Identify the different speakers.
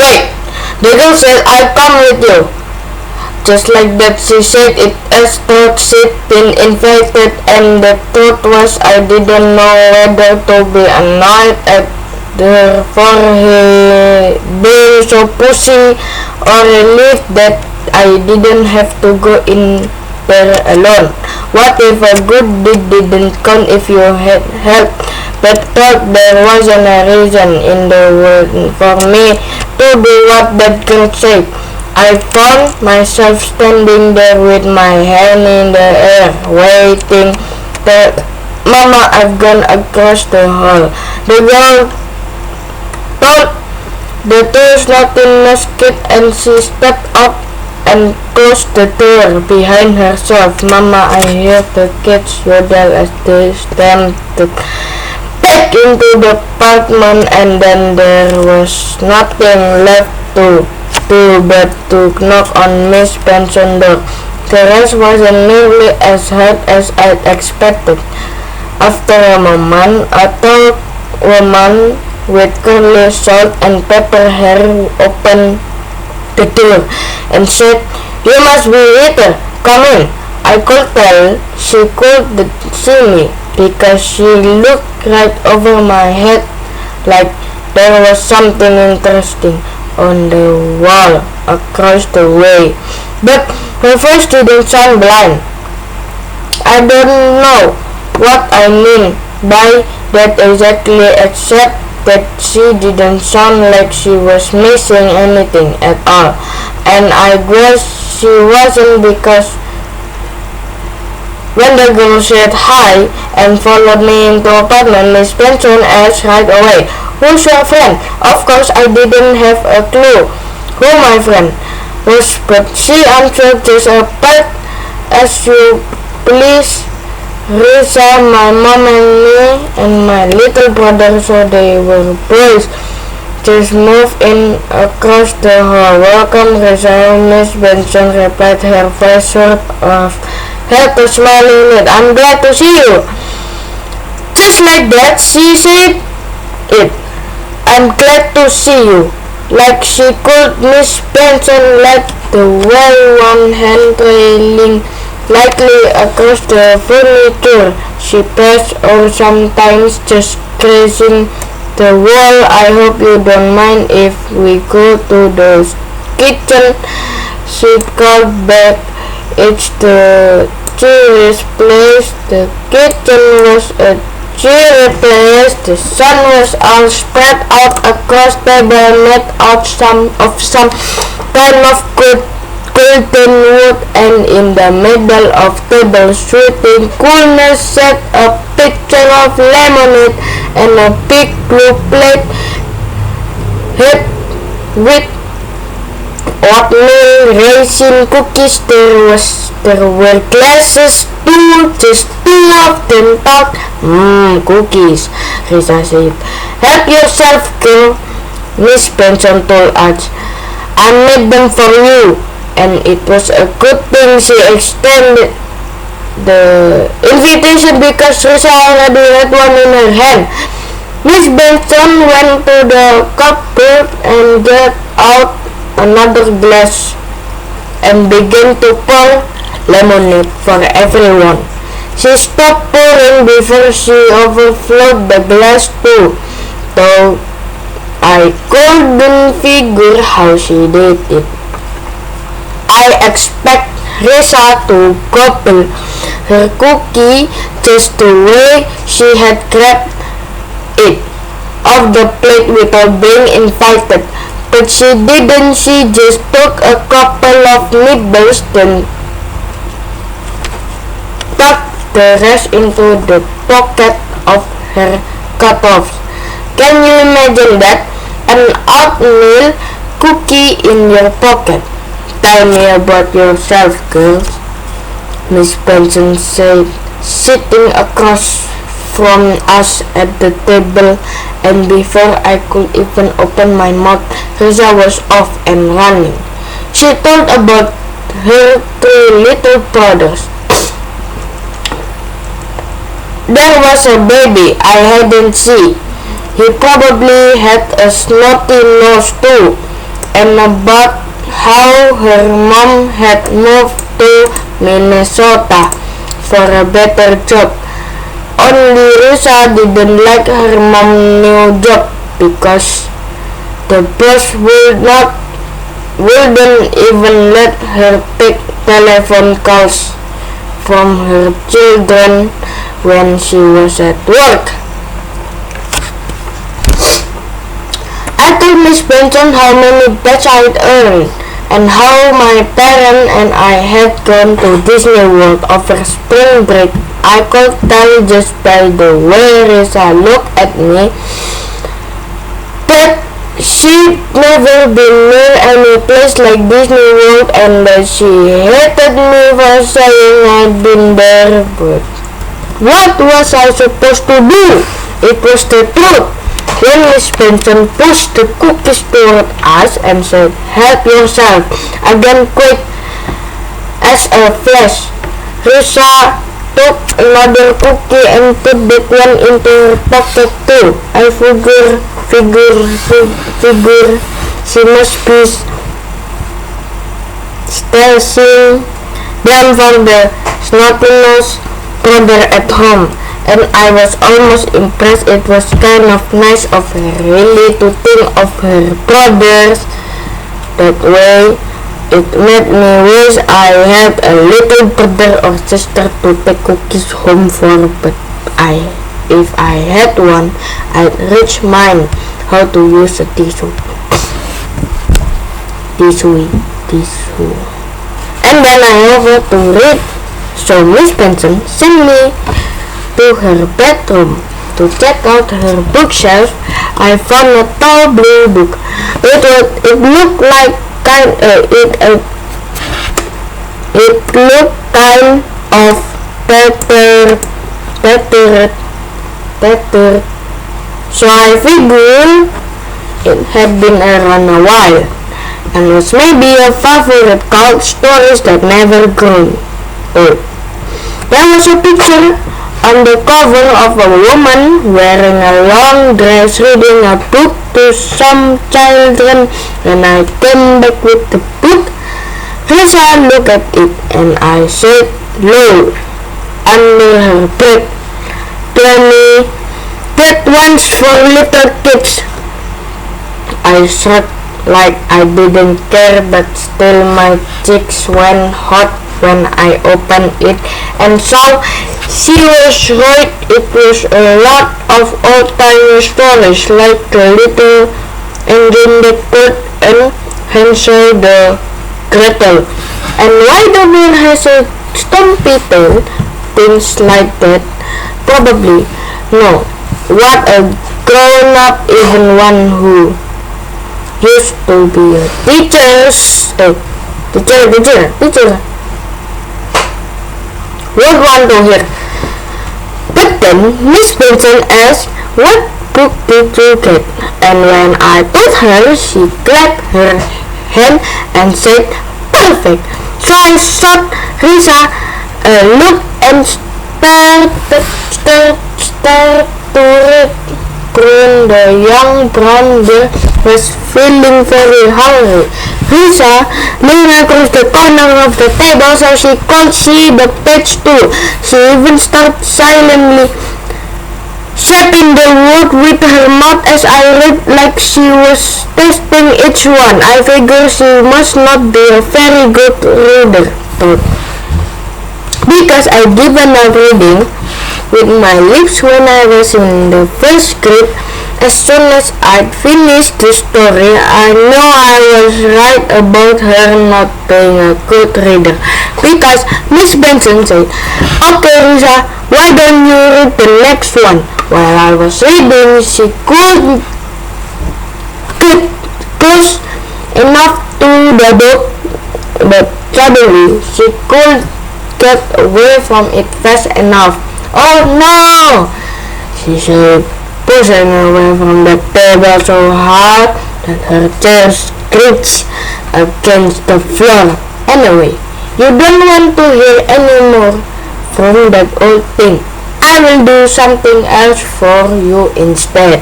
Speaker 1: Wait! The girl said, I'll come with you. Just like that, she said it as though she'd been invited, and the truth was I didn't know whether to be annoyed at her for being so pushy, or relieved that I didn't have to go in there alone. What if a good deed didn't count if you had help, but thought there wasn't a reason in the world for me to do what that girl said? I found myself standing there with my hand in the air, waiting. Mama, I've gone across the hall. The girl told the door's not in musket, and she stepped up and closed the door behind herself. Mama, I hear the kids yodel as they stamped back into the apartment, and then there was nothing left to do but to knock on Miss Benson's door. The rest wasn't nearly as hard as I'd expected. After a moment, a tall woman with curly salt and pepper hair opened the door and said, You must be Rita. Come in. I could tell she could see me because she looked right over my head like there was something interesting on the wall across the way. But her voice didn't sound blind. I don't know what I mean by that exactly, except that she didn't sound like she was missing anything at all. And I guess she wasn't, because when the girl said hi and followed me into the apartment, Miss Benson asked right away, Who's your friend? Of course, I didn't have a clue who my friend was, but she answered just a part as you please. Risa, my mom and me and my little brother, so they were boys, just moved in across the hall. Welcome, Risa, Miss Benson replied, her face sort of had a smile in it. I'm glad to see you. Just like that, she said it. I'm glad to see you. Like she could, Miss Benson let the well-worn hand trailing lightly across the furniture she passed, or sometimes just grazing the wall. I hope you don't mind if we go to the kitchen, she called back. It's the cheeriest place. The kitchen was a cheery place. The sun was all spread out across the table, made out of some kind of golden wood, and in the middle of table, sweeping coolness, sat a pitcher of lemonade and a big blue plate heaped with oatmeal raisin cookies. There were glasses too, just two of them. Thought, cookies, Risa said. Help yourself, girl, Miss Benson told us. I made them for you. And it was a good thing she extended the invitation, because Risa already had one in her hand. Miss Benson went to the cupboard and got out another glass and began to pour lemonade for everyone. She stopped pouring before she overflowed the glass too, though I couldn't figure how she did it. I expect Risa to gobble her cookie just the way she had grabbed it off the plate without being invited. But she didn't. She just took a couple of nibbles, then tucked the rest into the pocket of her cutoffs. Can you imagine that? An oatmeal cookie in your pocket. Tell me about yourself, girls, Miss Benson said, sitting across from us at the table, and before I could even open my mouth, Risa was off and running. She told about her three little brothers. There was a baby I hadn't seen. He probably had a snotty nose too. and about how her mom had moved to Minnesota for a better job. Only Risa didn't like her mom's new job because the boss wouldn't even let her take telephone calls from her children when she was at work. I told Miss Benson how many bets I'd earned and how my parents and I had gone to Disney World over spring break. I could tell just by the way Risa looked at me that she'd never been near any place like Disney World and that she hated me for saying I'd been there. But what was I supposed to do? It was the truth. When Miss Benson pushed the cookies toward us and said, "Help yourself," again quick as a flash, Risa took another cookie and put that one into her pocket too. I figure she must be stashing them for the snotty-nosed brother at home, and I was almost impressed. It was kind of nice of her really to think of her brothers that way. It made me wish I had a little brother or sister to take cookies home for, but if I had one, I'd teach mine how to use a tissue. And then I offered to read. So Miss Benson sent me to her bedroom to check out her bookshelf. I found a tall blue book. It looked like it looked kind of tattered, so I figured it had been around a while and was maybe a favorite cult stories that never grew old. There was a picture on the cover of a woman wearing a long dress reading a book to some children. When I came back with the book, Risa looked at it and I said low under her breath, "Tell that one's for little kids." I shrugged like I didn't care, but still my cheeks went hot when I opened it and saw she was right. It was a lot of old-timey stories like the little engine that could and Hansel the Gretel, and why the bear has a stumpy tail, things like that. Probably no. What a grown-up, even one who used to be a teacher would want to hear. But then Miss Benson asked, "What book did you get?" And when I told her, she clapped her hand and said, "Perfect." So I shot Risa a look and stared to it. The young brown bear was feeling very hungry. Risa leaned across the corner of the table so she could see the page too. She even started silently shaping the word with her mouth as I read, like she was testing each one. I figured she must not be a very good reader, because I'd given up reading with my lips when I was in the first grade. As soon as I'd finished the story, I knew I was right about her not being a good reader, because Miss Benson said, "Okay, Risa, why don't you read the next one?" While I was reading, she could get close enough to the book, but suddenly she could get away from it fast enough. "Oh no!" she said, pushing away from the table so hard that her chair screeched against the floor. "Anyway, you don't want to hear any more from that old thing. I will do something else for you instead."